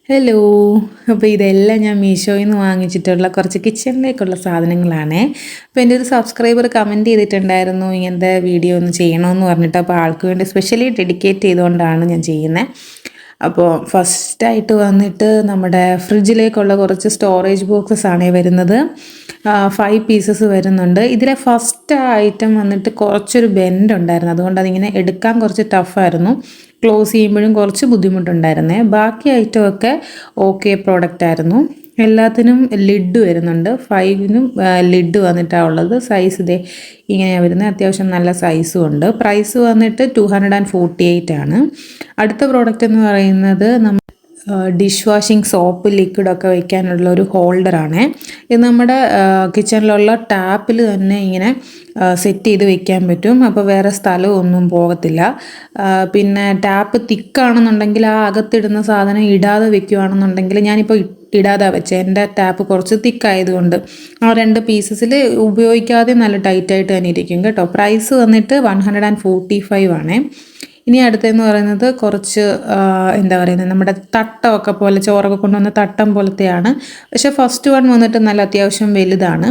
Hello. അപ്പോൾ ഇതെല്ലാം ഞാൻ മീഷോയിൽ നിന്ന് വാങ്ങിച്ചിട്ടുള്ള കുറച്ച് കിച്ചണിലേക്കുള്ള സാധനങ്ങളാണേ. അപ്പോൾ എൻ്റെ ഒരു സബ്സ്ക്രൈബർ കമൻറ്റ് ചെയ്തിട്ടുണ്ടായിരുന്നു ഇങ്ങനത്തെ വീഡിയോ ഒന്ന് ചെയ്യണമെന്ന് പറഞ്ഞിട്ട്. അപ്പോൾ ആൾക്ക് വേണ്ടി സ്പെഷ്യലി ഡെഡിക്കേറ്റ് ചെയ്തുകൊണ്ടാണ് ഞാൻ ചെയ്യുന്നത്. അപ്പോൾ ഫസ്റ്റായിട്ട് വന്നിട്ട് നമ്മുടെ ഫ്രിഡ്ജിലേക്കുള്ള കുറച്ച് സ്റ്റോറേജ് ബോക്സസ് ആണ് വരുന്നത്. 5 പീസസ് വരുന്നുണ്ട്. ഇതിലെ ഫസ്റ്റ് ഐറ്റം വന്നിട്ട് കുറച്ചൊരു ബെൻഡ് ഉണ്ടായിരുന്നു, അതുകൊണ്ട് അതിങ്ങനെ എടുക്കാൻ കുറച്ച് ടഫായിരുന്നു. ക്ലോസ് ചെയ്യുമ്പോഴും കുറച്ച് ബുദ്ധിമുട്ടുണ്ടായിരുന്നേ. ബാക്കി ഐറ്റമൊക്കെ ഓക്കെ പ്രോഡക്റ്റ് ആയിരുന്നു. എല്ലാത്തിനും ലിഡ് വരുന്നുണ്ട്. 5നും ലിഡ് വന്നിട്ടാണ് ഉള്ളത്. സൈസ് ഇതേ ഇങ്ങനെയാണ് വരുന്നത്. അത്യാവശ്യം നല്ല സൈസും ഉണ്ട്. പ്രൈസ് വന്നിട്ട് 248 ആണ്. അടുത്ത പ്രോഡക്റ്റ് എന്ന് പറയുന്നത് ഡിഷ് വാഷിംഗ് സോപ്പ് ലിക്വിഡൊക്കെ വയ്ക്കാനുള്ള ഒരു ഹോൾഡറാണ്. ഇത് നമ്മുടെ കിച്ചണിലുള്ള ടാപ്പിൽ തന്നെ ഇങ്ങനെ സെറ്റ് ചെയ്ത് വെക്കാൻ പറ്റും. അപ്പോൾ വേറെ സ്ഥലമൊന്നും പോകത്തില്ല. പിന്നെ ടാപ്പ് തിക്കാണെന്നുണ്ടെങ്കിൽ ആ അകത്തിടുന്ന സാധനം ഇടാതെ വെക്കുകയാണെന്നുണ്ടെങ്കിൽ, ഞാനിപ്പോൾ ഇടാതെ വെച്ചത്, എൻ്റെ ടാപ്പ് കുറച്ച് തിക്കായതുകൊണ്ട് ആ 2 പീസസിൽ ഉപയോഗിക്കാതെ നല്ല ടൈറ്റായിട്ട് തന്നെ ഇരിക്കും കേട്ടോ. പ്രൈസ് വന്നിട്ട് 145 ആണേ. ഇനി അടുത്തതെന്ന് പറയുന്നത് കുറച്ച് എന്താ പറയുന്നത്, നമ്മുടെ തട്ടമൊക്കെ പോലെ, ചോറൊക്കെ കൊണ്ടുവന്ന തട്ടം പോലത്തെയാണ്. പക്ഷേ ഫസ്റ്റ് വൺ വന്നിട്ട് നല്ല അത്യാവശ്യം വലുതാണ്.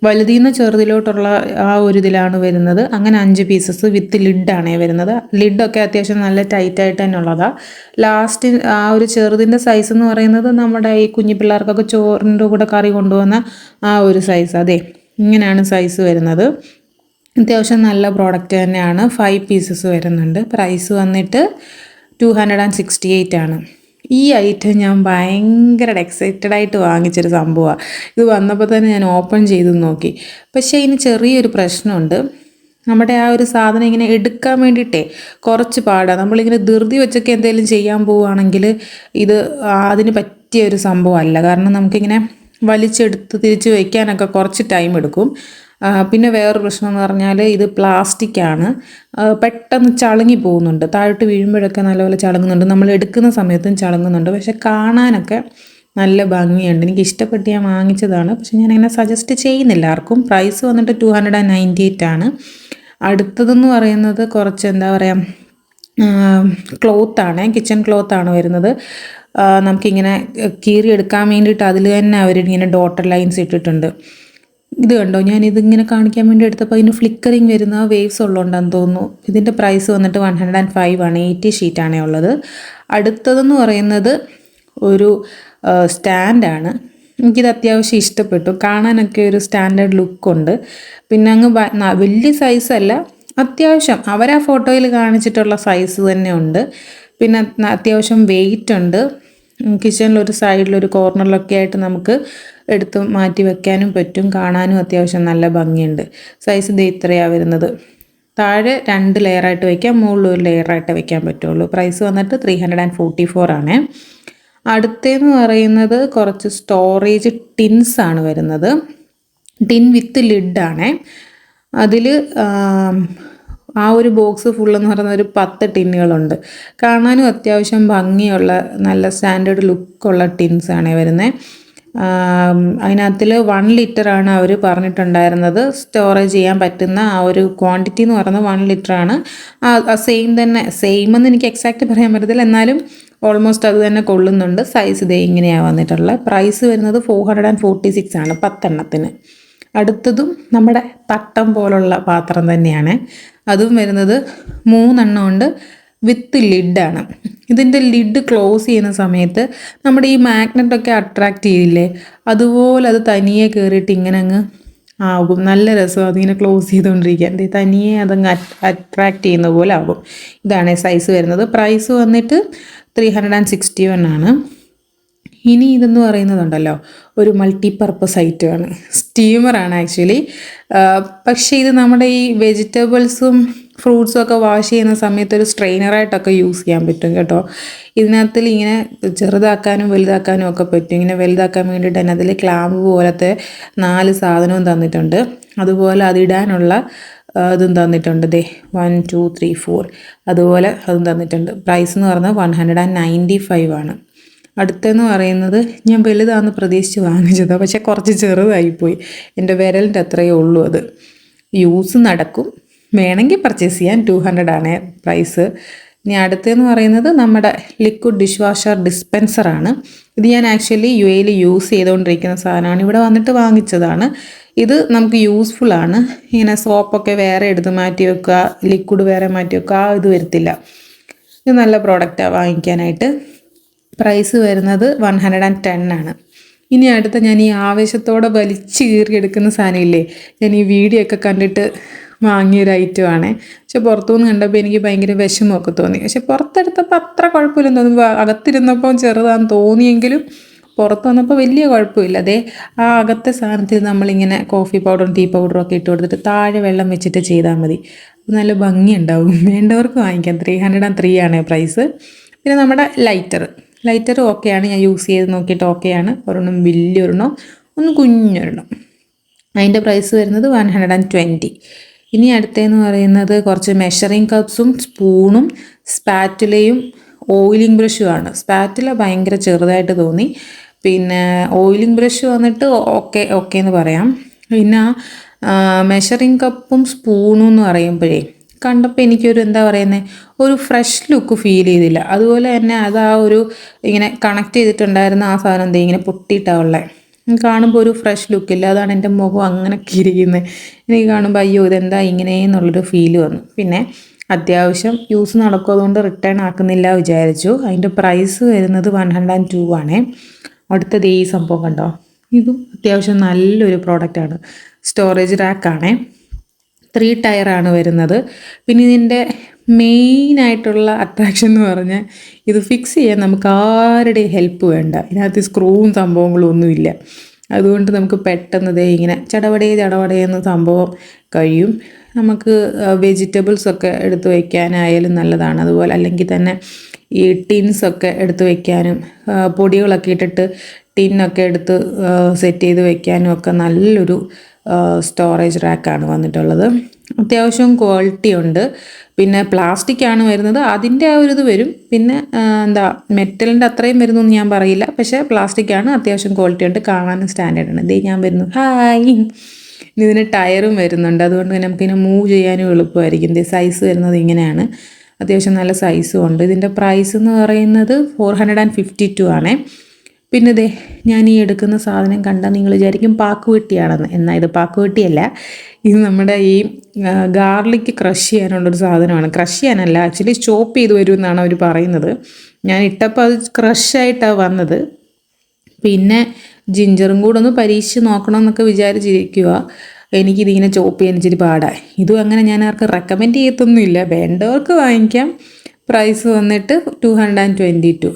വലുതിൽ നിന്ന് ചെറുതിലോട്ടുള്ള ആ ഒരു ഇതിലാണ് വരുന്നത്. അങ്ങനെ 5 പീസസ് വിത്ത് ലിഡാണ് വരുന്നത്. ലിഡൊക്കെ അത്യാവശ്യം നല്ല ടൈറ്റായിട്ട് തന്നെ ഉള്ളതാണ്. ലാസ്റ്റ് ആ ഒരു ചെറുതിൻ്റെ സൈസ് എന്ന് പറയുന്നത് നമ്മുടെ ഈ കുഞ്ഞു പിള്ളേർക്കൊക്കെ ചോറിൻ്റെ കൂടെ കറി കൊണ്ടുപോകുന്ന ആ ഒരു സൈസ്, അതെ ഇങ്ങനെയാണ് സൈസ് വരുന്നത്. അത്യാവശ്യം നല്ല പ്രോഡക്റ്റ് തന്നെയാണ്. 5 പീസസ് വരുന്നുണ്ട്. പ്രൈസ് വന്നിട്ട് 268 ആണ്. ഈ ഐറ്റം ഞാൻ ഭയങ്കര എക്സൈറ്റഡ് ആയിട്ട് വാങ്ങിച്ചൊരു സംഭവമാണ്. ഇത് വന്നപ്പോൾ തന്നെ ഞാൻ ഓപ്പൺ ചെയ്ത് നോക്കി. പക്ഷേ ഇതിന് ചെറിയൊരു പ്രശ്നമുണ്ട്. നമ്മുടെ ആ ഒരു സാധനം ഇങ്ങനെ എടുക്കാൻ വേണ്ടിയിട്ടേ കുറച്ച് പാടാണ്. നമ്മളിങ്ങനെ ധൃതി വെച്ചൊക്കെ എന്തെങ്കിലും ചെയ്യാൻ പോവുകയാണെങ്കിൽ ഇത് അതിന് പറ്റിയ ഒരു സംഭവമല്ല. കാരണം നമുക്കിങ്ങനെ വലിച്ചെടുത്ത് തിരിച്ച് വയ്ക്കാനൊക്കെ കുറച്ച് ടൈം എടുക്കും. പിന്നെ വേറൊരു പ്രശ്നം എന്ന് പറഞ്ഞാൽ ഇത് പ്ലാസ്റ്റിക്കാണ്. പെട്ടെന്ന് ചളുങ്ങി പോകുന്നുണ്ട്. താഴോട്ട് വീഴുമ്പോഴൊക്കെ നല്ലപോലെ ചളുങ്ങുന്നുണ്ട്. നമ്മൾ എടുക്കുന്ന സമയത്തും ചളുങ്ങുന്നുണ്ട്. പക്ഷെ കാണാനൊക്കെ നല്ല ഭംഗിയുണ്ട്. എനിക്ക് ഇഷ്ടപ്പെട്ട് ഞാൻ വാങ്ങിച്ചതാണ്. പക്ഷെ ഞാനങ്ങനെ സജസ്റ്റ് ചെയ്യുന്നില്ല ആർക്കും. പ്രൈസ് വന്നിട്ട് 298 ആണ്. അടുത്തതെന്ന് പറയുന്നത് കുറച്ച് എന്താ പറയുക, ക്ലോത്താണ്, കിച്ചൺ ക്ലോത്താണ് വരുന്നത്. നമുക്കിങ്ങനെ കീറിയെടുക്കാൻ വേണ്ടിയിട്ട് അതിൽ തന്നെ അവരിങ്ങനെ ഡോട്ടർ ലൈൻസ് ഇട്ടിട്ടുണ്ട്. ഇത് കണ്ടോ, ഞാനിതിങ്ങനെ കാണിക്കാൻ വേണ്ടി എടുത്തപ്പോൾ അതിന് ഫ്ലിക്കറിങ് വരുന്ന വേവ്സ് ഉള്ളതുകൊണ്ടാന്ന് തോന്നുന്നു. ഇതിൻ്റെ പ്രൈസ് വന്നിട്ട് 105 ആണ്. 80 ഷീറ്റാണേ ഉള്ളത്. അടുത്തതെന്ന് പറയുന്നത് ഒരു സ്റ്റാൻഡാണ്. എനിക്കിത് അത്യാവശ്യം ഇഷ്ടപ്പെട്ടു. കാണാനൊക്കെ ഒരു സ്റ്റാൻഡേർഡ് ലുക്കുണ്ട്. പിന്നെ അങ്ങ് വലിയ സൈസല്ല, അത്യാവശ്യം അവരാ ഫോട്ടോയിൽ കാണിച്ചിട്ടുള്ള സൈസ് തന്നെ ഉണ്ട്. പിന്നെ അത്യാവശ്യം വെയിറ്റ് ഉണ്ട്. കിച്ചണിലൊരു സൈഡിലൊരു കോർണറിലൊക്കെ ആയിട്ട് നമുക്ക് എടുത്ത് മാറ്റി വെക്കാനും പറ്റും. കാണാനും അത്യാവശ്യം നല്ല ഭംഗിയുണ്ട്. സൈസ് ഇത് ഇത്രയാണ് വരുന്നത്. താഴെ 2 ലെയറായിട്ട് വയ്ക്കാം, മുകളിൽ ഒരു ലെയറായിട്ട് വയ്ക്കാൻ പറ്റുള്ളൂ. പ്രൈസ് വന്നിട്ട് 344 ആണ്. അടുത്തതെന്ന് പറയുന്നത് കുറച്ച് സ്റ്റോറേജ് ടിൻസാണ് വരുന്നത്. ടിൻ വിത്ത് ലിഡാണ്. അതിൽ ആ ഒരു ബോക്സ് ഫുള്ളെന്ന് പറയുന്ന ഒരു 10 ടിന്നുകളുണ്ട്. കാണാനും അത്യാവശ്യം ഭംഗിയുള്ള നല്ല സ്റ്റാൻഡേർഡ് ലുക്കുള്ള ടിൻസാണ് വരുന്നത്. അതിനകത്തിൽ 1 ലിറ്ററാണ് അവർ പറഞ്ഞിട്ടുണ്ടായിരുന്നത്. സ്റ്റോറേജ് ചെയ്യാൻ പറ്റുന്ന ആ ഒരു ക്വാണ്ടിറ്റി എന്ന് പറയുന്നത് 1 ലിറ്ററാണ്. സെയിം തന്നെ, സെയിം എന്ന് എനിക്ക് എക്സാക്റ്റ് പറയാൻ പറ്റത്തില്ല, എന്നാലും ഓൾമോസ്റ്റ് അത് തന്നെ കൊള്ളുന്നുണ്ട്. സൈസ് ഇതേ ഇങ്ങനെയാണ് വന്നിട്ടുള്ളത്. പ്രൈസ് വരുന്നത് 446 ആണ് 10 എണ്ണത്തിന്. അടുത്തതും നമ്മുടെ തട്ടം പോലുള്ള പാത്രം തന്നെയാണ്. അതും വരുന്നത് 3 എണ്ണം ഉണ്ട് വിത്ത് ലിഡാണ്. ഇതിൻ്റെ ലിഡ് ക്ലോസ് ചെയ്യുന്ന സമയത്ത് നമ്മുടെ ഈ മാഗ്നറ്റൊക്കെ അട്രാക്റ്റ് ചെയ്യില്ലേ, അതുപോലെ അത് തനിയെ കയറിയിട്ട് ഇങ്ങനെ അങ്ങ് ആകും. നല്ല രസം അതിങ്ങനെ ക്ലോസ് ചെയ്തുകൊണ്ടിരിക്കാൻ. തനിയെ അതങ്ങ് അട്രാക്റ്റ് ചെയ്യുന്ന പോലെ ആകും. ഇതാണ് സൈസ് വരുന്നത്. പ്രൈസ് വന്നിട്ട് 361 ആണ്. ഇനി ഇതെന്ന് പറയുന്നതുണ്ടല്ലോ, ഒരു മൾട്ടിപർപ്പസ് ഐറ്റമാണ്. സ്റ്റീമറാണ് ആക്ച്വലി. പക്ഷേ ഇത് നമ്മുടെ ഈ വെജിറ്റബിൾസും ഫ്രൂട്ട്സും ഒക്കെ വാഷ് ചെയ്യുന്ന സമയത്ത് ഒരു സ്ട്രെയിനറായിട്ടൊക്കെ യൂസ് ചെയ്യാൻ പറ്റും കേട്ടോ. ഇതിനകത്തിൽ ഇങ്ങനെ ചെറുതാക്കാനും വലുതാക്കാനും ഒക്കെ പറ്റും. ഇങ്ങനെ വലുതാക്കാൻ വേണ്ടിയിട്ട് തന്നെ അതിൽ ക്ലാമ്പ് പോലത്തെ 4 സാധനവും തന്നിട്ടുണ്ട്. അതുപോലെ അതിടാനുള്ള അതും തന്നിട്ടുണ്ട്. 1 2 3 4 അതുപോലെ അതും തന്നിട്ടുണ്ട്. പ്രൈസ് എന്ന് പറഞ്ഞാൽ 195 ആണ്. അടുത്തെന്ന് പറയുന്നത് ഞാൻ വലുതാണെന്ന് പ്രതീക്ഷിച്ച് വാങ്ങിച്ചതാണ്, പക്ഷേ കുറച്ച് ചെറുതായിപ്പോയി. എൻ്റെ വിരലിൻ്റെ അത്രയേ ഉള്ളൂ. അത് യൂസ് നടക്കും, വേണമെങ്കിൽ പർച്ചേസ് ചെയ്യാൻ. 200 ആണ് പ്രൈസ്. ഇനി അടുത്തതെന്ന് പറയുന്നത് നമ്മുടെ ലിക്വിഡ് ഡിഷ് വാഷർ ഡിസ്പെൻസറാണ്. ഇത് ഞാൻ ആക്ച്വലി UAE യൂസ് ചെയ്തുകൊണ്ടിരിക്കുന്ന സാധനമാണ്. ഇവിടെ വന്നിട്ട് വാങ്ങിച്ചതാണ്. ഇത് നമുക്ക് യൂസ്ഫുൾ ആണ്. ഇങ്ങനെ സോപ്പൊക്കെ വേറെ എടുത്ത് മാറ്റി വെക്കുക, ലിക്വിഡ് വേറെ മാറ്റി വെക്കുക, ആ ഇത് വരത്തില്ല. ഇത് നല്ല പ്രോഡക്റ്റാണ് വാങ്ങിക്കാനായിട്ട്. പ്രൈസ് വരുന്നത് 110 ആണ്. ഇനി അടുത്ത ഞാൻ ഈ ആവേശത്തോടെ വലിച്ച് കീറിയെടുക്കുന്ന സാധനമില്ലേ, ഞാൻ ഈ വീഡിയോ ഒക്കെ കണ്ടിട്ട് വാങ്ങിയൊരു ഐറ്റമാണ്. പക്ഷെ പുറത്തുനിന്ന് കണ്ടപ്പോൾ എനിക്ക് ഭയങ്കര വിഷമമൊക്കെ തോന്നി. പക്ഷെ പുറത്തെടുത്തപ്പോൾ അത്ര കുഴപ്പമില്ലെന്ന് തോന്നുന്നു. അകത്തിരുന്നപ്പോൾ ചെറുതാന്ന് തോന്നിയെങ്കിലും പുറത്ത് വന്നപ്പോൾ വലിയ കുഴപ്പമില്ല. അതേ ആ അകത്തെ സാധനത്തിൽ നമ്മളിങ്ങനെ കോഫി പൗഡറും ടീ പൗഡറും ഒക്കെ ഇട്ട് കൊടുത്തിട്ട് താഴെ വെള്ളം വെച്ചിട്ട് ചെയ്താൽ മതി. നല്ല ഭംഗിയുണ്ടാവും. വേണ്ടവർക്ക് വാങ്ങിക്കാം. 303 ആണ് പ്രൈസ്. പിന്നെ നമ്മുടെ ലൈറ്റർ ഓക്കെയാണ്. ഞാൻ യൂസ് ചെയ്ത് നോക്കിയിട്ട് ഓക്കെയാണ്. ഒരെണ്ണം വലിയൊരെണ്ണം, ഒന്ന് കുഞ്ഞൊരെണ്ണം. അതിൻ്റെ പ്രൈസ് വരുന്നത് 120. ഇനി അടുത്തതെന്ന് പറയുന്നത് കുറച്ച് മെഷറിങ് കപ്സും സ്പൂണും സ്പാറ്റുലയും ഓയിലിംഗ് ബ്രഷുമാണ്. സ്പാറ്റുല ഭയങ്കര ചെറുതായിട്ട് തോന്നി. പിന്നെ ഓയിലിംഗ് ബ്രഷ് വന്നിട്ട് ഓക്കെ എന്ന് പറയാം. പിന്നെ മെഷറിങ് കപ്പും സ്പൂണും എന്ന് പറയുമ്പോഴേ കണ്ടപ്പോൾ എനിക്കൊരു എന്താ പറയുന്നത്, ഒരു ഫ്രഷ് ലുക്ക് ഫീൽ ചെയ്തില്ല. അതുപോലെ തന്നെ അത് ആ ഒരു ഇങ്ങനെ കണക്ട് ചെയ്തിട്ടുണ്ടായിരുന്ന ആ സാധനം എന്താ ഇങ്ങനെ പൊട്ടിയിട്ടാവുള്ളത്. കാണുമ്പോൾ ഒരു ഫ്രഷ് ലുക്കില്ല. അതാണ് എൻ്റെ മുഖം അങ്ങനെ ഇരിക്കുന്നത്. എനിക്ക് കാണുമ്പോൾ അയ്യോ ഇതെന്താ ഇങ്ങനെയെന്നുള്ളൊരു ഫീല് വന്നു. പിന്നെ അത്യാവശ്യം യൂസ് നടക്കുമതുകൊണ്ട് റിട്ടേൺ ആക്കുന്നില്ല വിചാരിച്ചു. അതിൻ്റെ പ്രൈസ് വരുന്നത് 102 ആണ്. അടുത്തത് ഈ സംഭവം കണ്ടോ, ഇതും അത്യാവശ്യം നല്ലൊരു പ്രോഡക്റ്റാണ്. സ്റ്റോറേജ് റാക്കാണേ. 3 ടയറാണ് വരുന്നത്. പിന്നെ ഇതിൻ്റെ മെയിനായിട്ടുള്ള അട്രാക്ഷൻ എന്ന് പറഞ്ഞാൽ ഇത് ഫിക്സ് ചെയ്യാൻ നമുക്ക് ആരുടെയും ഹെൽപ്പ് വേണ്ട. ഇതിനകത്ത് സ്ക്രൂവും സംഭവങ്ങളും ഒന്നുമില്ല. അതുകൊണ്ട് നമുക്ക് പെട്ടെന്ന് ഇങ്ങനെ ചടപടയെന്ന് സംഭവം കഴിയും. നമുക്ക് വെജിറ്റബിൾസൊക്കെ എടുത്ത് വയ്ക്കാനായാലും നല്ലതാണ്. അതുപോലെ അല്ലെങ്കിൽ തന്നെ ഈ ടിൻസൊക്കെ എടുത്ത് വയ്ക്കാനും പൊടികളൊക്കെ ഇട്ടിട്ട് ടിന്നൊക്കെ എടുത്ത് സെറ്റ് ചെയ്ത് വയ്ക്കാനും ഒക്കെ നല്ലൊരു സ്റ്റോറേജ് റാക്കാണ് വന്നിട്ടുള്ളത്. അത്യാവശ്യം ക്വാളിറ്റി ഉണ്ട്. പിന്നെ പ്ലാസ്റ്റിക് ആണ് വരുന്നത്. അതിൻ്റെ ആ ഒരു ഇത് വരും. പിന്നെ മെറ്റലിൻ്റെ അത്രയും വരുന്നൊന്നും ഞാൻ പറയില്ല. പക്ഷേ പ്ലാസ്റ്റിക് ആണ്. അത്യാവശ്യം ക്വാളിറ്റി ഉണ്ട്. കാണാനും സ്റ്റാൻഡേർഡ് ആണ്. ഞാൻ വരുന്നു. ഹായ്. ഇതിന് ടയറും വരുന്നുണ്ട്. അതുകൊണ്ട് തന്നെ നമുക്കിങ്ങനെ മൂവ് ചെയ്യാനും എളുപ്പമായിരിക്കും. സൈസ് വരുന്നത് ഇങ്ങനെയാണ്. അത്യാവശ്യം നല്ല സൈസും ഉണ്ട്. ഇതിൻ്റെ പ്രൈസ് എന്ന് പറയുന്നത് 452 ആണ്. പിന്നെ ഞാൻ ഈ എടുക്കുന്ന സാധനം കണ്ടാൽ നിങ്ങൾ വിചാരിക്കും പാക്കുവെട്ടിയാണെന്ന്. എന്നാൽ ഇത് പാക്കുവെട്ടിയല്ല. ഇത് നമ്മുടെ ഈ ഗാർലിക് ക്രഷ് ചെയ്യാനുള്ളൊരു സാധനമാണ്. ക്രഷ് ചെയ്യാനല്ല, ആക്ച്വലി ചോപ്പ് ചെയ്ത് വരുമെന്നാണ് അവർ പറയുന്നത്. ഞാൻ ഇട്ടപ്പോൾ അത് ക്രഷായിട്ടാണ് വന്നത്. പിന്നെ ജിഞ്ചറും കൂടെ ഒന്ന് പരീക്ഷിച്ച് നോക്കണം എന്നൊക്കെ വിചാരിച്ചിരിക്കുക. എനിക്കിതിങ്ങനെ ചോപ്പ് ചെയ്യാൻ ഇച്ചിരി പാടാണ്. ഇതും അങ്ങനെ ഞാൻ ആർക്കും റെക്കമെൻഡ് ചെയ്യത്തൊന്നുമില്ല. വേണ്ടവർക്ക് വാങ്ങിക്കാം. പ്രൈസ് വന്നിട്ട് 222.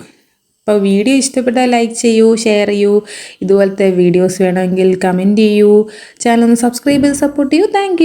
അപ്പോൾ വീഡിയോ ഇഷ്ടപ്പെട്ടാൽ ലൈക്ക് ചെയ്യൂ, ഷെയർ ചെയ്യൂ. ഇതുപോലത്തെ വീഡിയോസ് വേണമെങ്കിൽ കമൻറ്റ് ചെയ്യൂ. ചാനൽ ഒന്ന് സബ്സ്ക്രൈബ് ചെയ്ത് സപ്പോർട്ട് ചെയ്യൂ. താങ്ക്